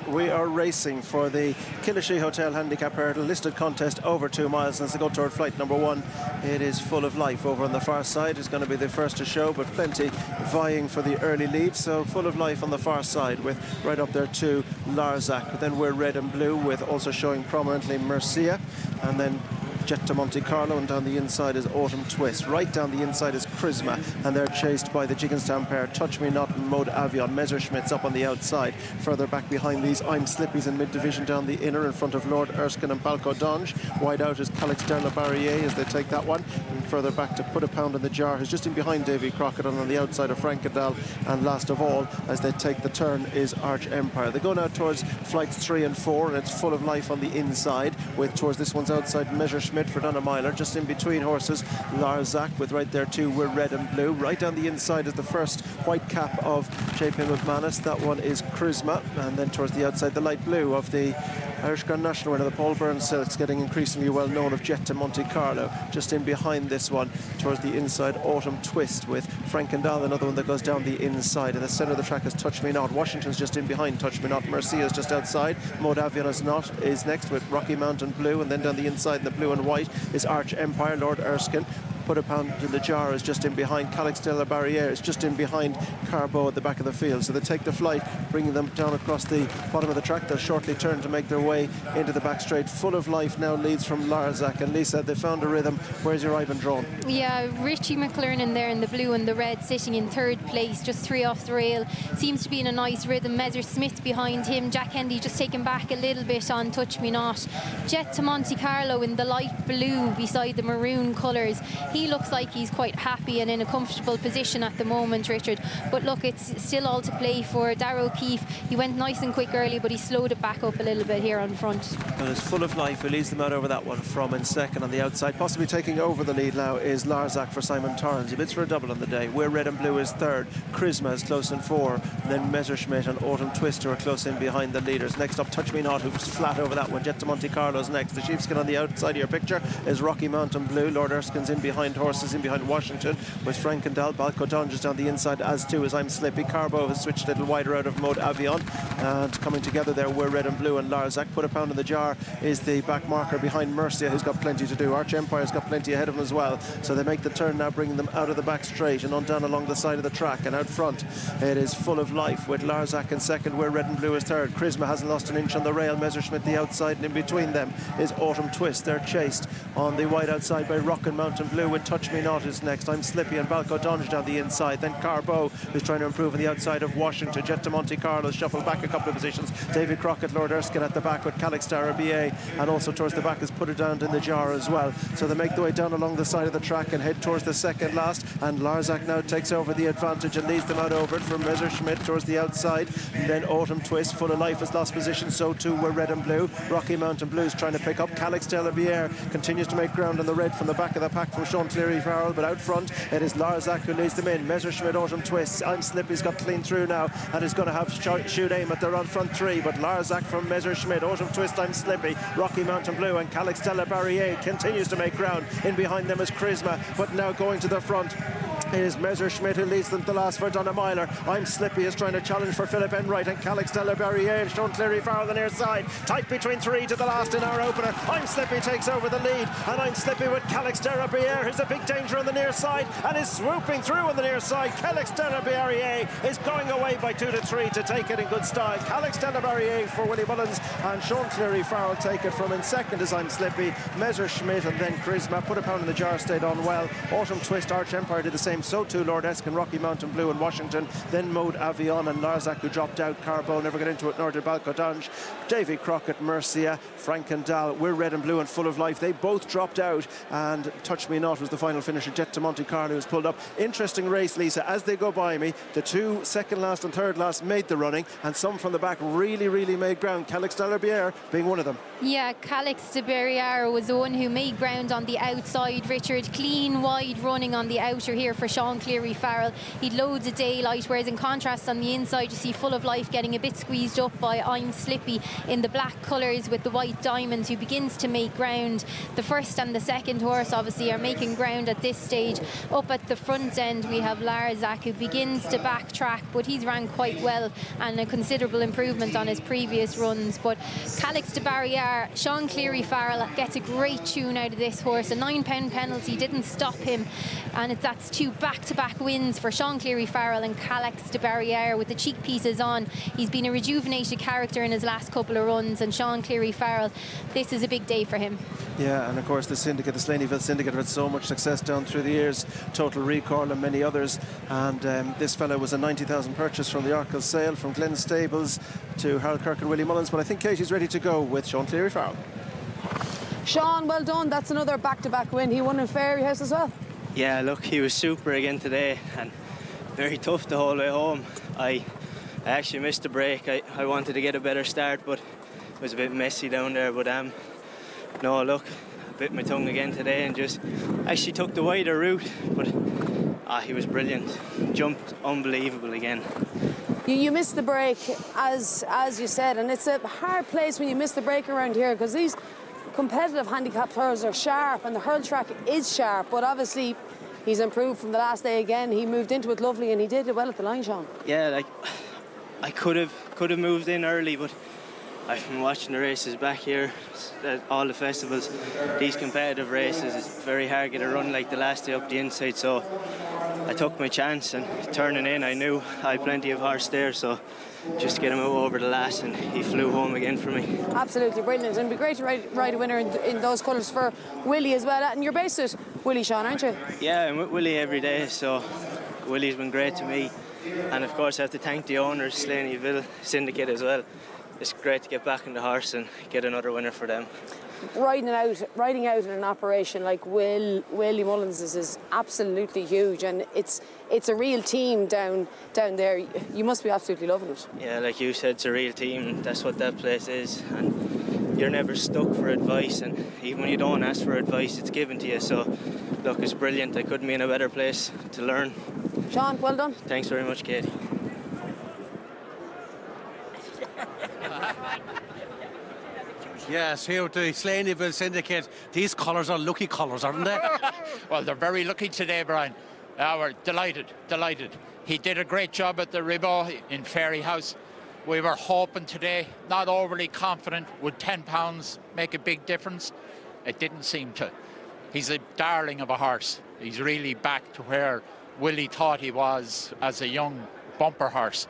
We are racing for the Killashee Hotel Handicap Hurdle listed contest over 2 miles, and as they go toward flight number 1, it is full of life. Over on the far side is going to be the first to show, but plenty vying for the early lead, so full of life on the far side with right up there too Larzac. But then we're red and blue with also showing prominently Mercia, and then Jet to Monte Carlo, and down the inside is Autumn Twist. Right down the inside is Khrisma, and they're chased by the Jigginstown pair, Touch Me Not and Mode Avion. Messerschmitt's up on the outside. Further back behind these, I'm Slippy's in mid-division down the inner in front of Lord Erskine and Balco Donge. Wide out is Kalix Delabarriere as they take that one. And further back to Put a Pound in the Jar, who's just in behind Davy Crockett, and on the outside of Frankendal. And last of all, as they take the turn, is Arch Empire. They go now towards flights 3 and 4, and it's full of life on the inside, with towards this one's outside Messerschmitt for Dunamiler. Just in between horses, Larzac, with right there too, we're red and blue. Right down the inside is the first white cap of JP McManus. That one is Khrisma, and then towards the outside, the light blue of the Irish Grand National winner, the Paul Byrne Silks, getting increasingly well known, of Jet to Monte Carlo. Just in behind this one, towards the inside, Autumn Twist with Frankendal, another one that goes down the inside. In the centre of the track is Touch Me Not. Washington's just in behind Touch Me Not. Mercia's just outside. Mode Avion is next with Rocky Mountain Blue, and then down the inside in the blue and white is Arch Empire, Lord Erskine. Put a Pound in the Jar is just in behind. Kalix Delabarriere is just in behind Carbo at the back of the field. So they take the flight, bringing them down across the bottom of the track. They'll shortly turn to make their way into the back straight. Full of life now leads from Larzac. And Lisa, they found a rhythm. Where's your Ivan drawn? Yeah, Richie McLernan there in the blue and the red, sitting in 3rd place, just 3 off the rail. Seems to be in a nice rhythm. Messerschmitt behind him. Jack Hendy just taken back a little bit on Touch Me Not. Jet to Monte Carlo in the light blue beside the maroon colours. He looks like he's quite happy and in a comfortable position at the moment, Richard. But look, it's still all to play for Darrow O'Keefe. He went nice and quick early, but he slowed it back up a little bit here on front. Well, it's full of life. He leads them out over that one from in second on the outside. Possibly taking over the lead now is Larzac for Simon Torrance. He bids for a double on the day. We're red and blue is 3rd. Khrisma is close in 4. Then Messerschmitt and Autumn Twist are close in behind the leaders. Next up, Touch Me Not, who's flat over that one. Jet to Monte Carlo's next. The sheepskin on the outside of your picture is Rocky Mountain Blue. Lord Erskine's in behind horses, in behind Washington, with Frankendal. Balco Donge is down the inside, as too as I'm Slippy. Carbo has switched a little wider out of Mode Avion, and coming together there, we're red and blue and Larzac. Put a Pound in the Jar is the back marker behind Mercia, who's got plenty to do. Arch Empire's got plenty ahead of him as well, so they make the turn now, bringing them out of the back straight and on down along the side of the track. And out front, it is full of life with Larzac in second. We're red and blue is 3rd. Khrisma hasn't lost an inch on the rail. Messerschmitt the outside, and in between them is Autumn Twist. They're chased on the wide outside by Rockin' Mountain Blue, with Touch Me Not is next. I'm Slippy and Balco Donge down the inside. Then Carbo is trying to improve on the outside of Washington. Jet to Monte Carlo shuffled back a couple of positions. David Crockett, Lord Erskine at the back with Kalix Delabarriere, and also towards the back is Put It Down in the Jar as well. So they make their way down along the side of the track and head towards the second last, and Larzac now takes over the advantage and leads them out over it from Messerschmitt towards the outside. And then Autumn Twist, full of life, has lost position. So too were red and blue. Rocky Mountain Blue is trying to pick up. Kalix Delabarriere continues to make ground on the red from the back of the pack from Sean Cleary-Farrell, but out front it is Larzac who leads them in. Messerschmitt, Autumn Twist. I'm Slippy's got clean through now and is going to have shoot aim at their on front 3, but Larzac from Messerschmitt, Autumn Twist, I'm Slippy, Rocky Mountain Blue and Kalix Delabarriere continues to make ground. In behind them is Khrisma, but now going to the front it is Messerschmitt who leads them to last for Dunamiler. I'm Slippy is trying to challenge for Philip Enright, and Kalix Delabarriere and Sean Cleary-Farrell on the near side. Tight between 3 to the last in our opener. I'm Slippy takes over the lead, and I'm Slippy with Kalix Delabarriere, who's a big danger on the near side and is swooping through on the near side. Kalix Delabarriere is going away by 2 to 3 to take it in good style. Kalix Delabarriere for Willie Mullins, and Sean Cleary-Farrell take it from in second as I'm Slippy, Messerschmitt, and then Khrisma. Put a Pound in the Jar stayed on well. Autumn Twist, Arch Empire did the same. So too Lord Erskine, Rocky Mountain Blue and Washington. Then Mode Avion and Larzac, who dropped out. Carbo never got into it, nor did Balco Donge. Davy Crockett, Mercia, Frankendal. We're red and blue and full of life. They both dropped out, and Touch Me Not was the final finisher. Jet to Monte Carlo was pulled up. Interesting race, Lisa. As they go by me, the 2 second last and third last made the running, and some from the back really made ground. Kalix Delabarriere being one of them. Yeah, Kalix Delabarriere was the one who made ground on the outside, Richard. Clean, wide running on the outer here for Sean Cleary-Farrell. He loads of daylight, whereas in contrast on the inside you see Full of Life getting a bit squeezed up by I'm Slippy in the black colours with the white diamonds, who begins to make ground. The first and the second horse obviously are making ground at this stage. Up at the front end we have Larzak, who begins to backtrack, but he's ran quite well and a considerable improvement on his previous runs. But Kalix Delabarriere, Sean Cleary-Farrell gets a great tune out of this horse. A £9 penalty didn't stop him, and that's 2 back-to-back wins for Sean Cleary-Farrell and Kalix Delabarriere with the cheek pieces on. He's been a rejuvenated character in his last couple of runs, and Sean Cleary-Farrell, this is a big day for him. Yeah, and of course the syndicate, the Slaneyville syndicate, had so much success down through the years, Total Recall and many others, and this fellow was a 90,000 purchase from the Arkle sale from Glen Stables to Harold Kirk and Willie Mullins. But I think Katie's ready to go with Sean Cleary-Farrell. Sean, well done. That's another back-to-back win. He won in Fairyhouse as well. Yeah, look, he was super again today and very tough the whole way home. I actually missed the break. I wanted to get a better start, but it was a bit messy down there. But no, look, I bit my tongue again today and just actually took the wider route. But he was brilliant. Jumped unbelievable again. You missed the break, as you said, and it's a hard place when you miss the break around here, because these competitive handicap hurls are sharp and the hurl track is sharp, but obviously he's improved from the last day again. He moved into it lovely and he did it well at the line, Sean. Yeah, like I could have moved in early, but I've been watching the races back here at all the festivals. These competitive races, it's very hard to get a run like the last day up the inside, so I took my chance, and turning in I knew I had plenty of horse there, so just to get him out over the last, and he flew home again for me. Absolutely brilliant, and it'd be great to ride a winner in those colours for Willie as well. And you're based at Willie, Sean, aren't you? Yeah, I'm with Willie every day, so Willie's been great to me, and of course I have to thank the owners, Slaneyville Syndicate as well. It's great to get back in the horse and get another winner for them. Riding out in an operation like Willie Mullins is absolutely huge, and it's a real team down there. You must be absolutely loving it. Yeah, like you said, it's a real team. That's what that place is, and you're never stuck for advice, and even when you don't ask for advice, it's given to you. So look, it's brilliant. I couldn't be in a better place to learn. Sean, well done. Thanks very much, Katie. Yes, here with the Slaneyville Syndicate. These colours are lucky colours, aren't they? Well, they're very lucky today, Brian. We're delighted. He did a great job at the Ribot in Fairyhouse. We were hoping today, not overly confident, would £10 make a big difference? It didn't seem to. He's a darling of a horse. He's really back to where Willie thought he was as a young bumper horse.